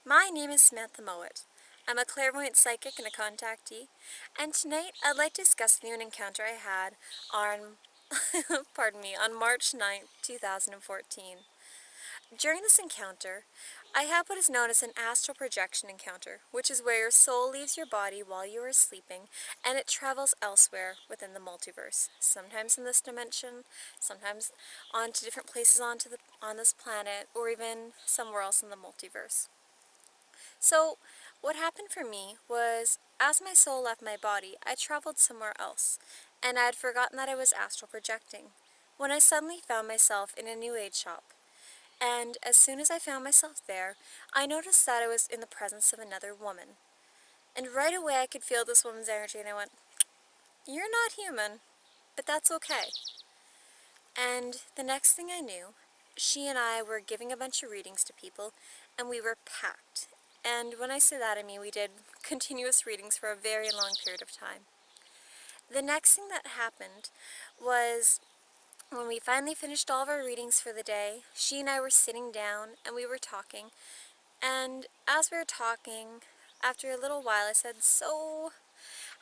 My name is Samantha Mowat. I'm a clairvoyant psychic and a contactee, and tonight I'd like to discuss with you an encounter I had on, on March 9th, 2014. During this encounter, I had what is known as an astral projection encounter, which is where your soul leaves your body while you are sleeping, and it travels elsewhere within the multiverse. Sometimes in this dimension, sometimes onto different places on this planet, or even somewhere else in the multiverse. So, what happened for me was, as my soul left my body, I traveled somewhere else, and I had forgotten that I was astral projecting, when I suddenly found myself in a New Age shop. And as soon as I found myself there, I noticed that I was in the presence of another woman. And right away I could feel this woman's energy, and I went, "You're not human, but that's okay." And the next thing I knew, she and I were giving a bunch of readings to people, and we were packed. And when I say that, I mean we did continuous readings for a very long period of time. The next thing that happened was when we finally finished all of our readings for the day, she and I were sitting down and we were talking. And as we were talking, after a little while I said, "So,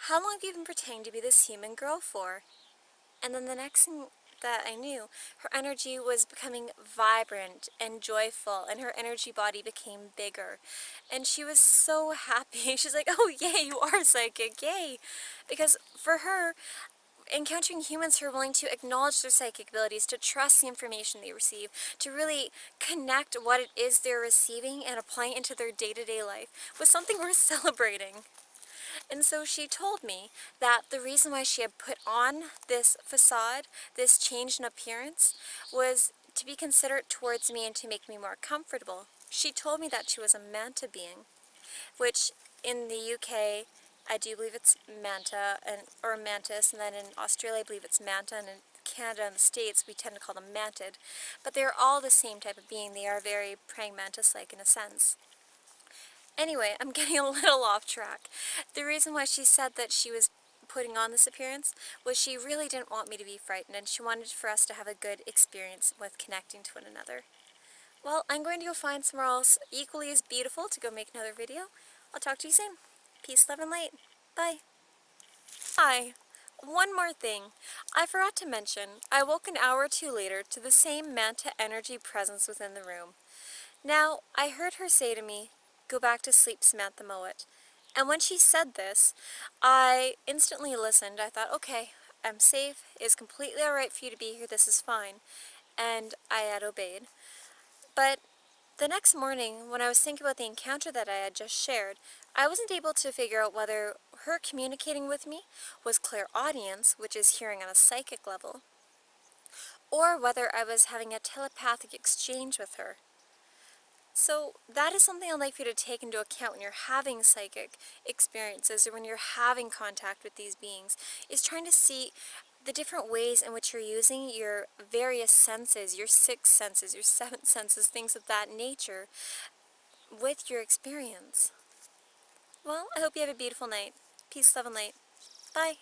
how long have you been pretending to be this human girl for?" And then the next thing that I knew, her energy was becoming vibrant and joyful, and her energy body became bigger. And she was so happy. She's like, "Oh, yay, you are psychic, yay." Because for her, encountering humans who are willing to acknowledge their psychic abilities, to trust the information they receive, to really connect what it is they're receiving and apply it into their day-to-day life, was something worth celebrating. And so she told me that the reason why she had put on this facade, this change in appearance, was to be considerate towards me and to make me more comfortable. She told me that she was a manta being, which in the UK, I do believe it's manta, or mantis, and then in Australia I believe it's manta, and in Canada and the States we tend to call them mantid. But they're all the same type of being. They are very praying mantis-like in a sense. Anyway, I'm getting a little off track. The reason why she said that she was putting on this appearance was she really didn't want me to be frightened, and she wanted for us to have a good experience with connecting to one another. Well, I'm going to go find somewhere else equally as beautiful to go make another video. I'll talk to you soon. Peace, love, and light. Bye. Hi. One more thing. I forgot to mention, I woke an hour or two later to the same manta energy presence within the room. Now, I heard her say to me, "Go back to sleep, Samantha Mowat." And when she said this, I instantly listened. I thought, okay, I'm safe. It's completely alright for you to be here. This is fine. And I had obeyed. But the next morning, when I was thinking about the encounter that I had just shared, I wasn't able to figure out whether her communicating with me was clairaudience, which is hearing on a psychic level, or whether I was having a telepathic exchange with her. So that is something I'd like for you to take into account when you're having psychic experiences or when you're having contact with these beings, is trying to see the different ways in which you're using your various senses, your sixth senses, your seventh senses, things of that nature, with your experience. Well, I hope you have a beautiful night. Peace, love, and light. Bye.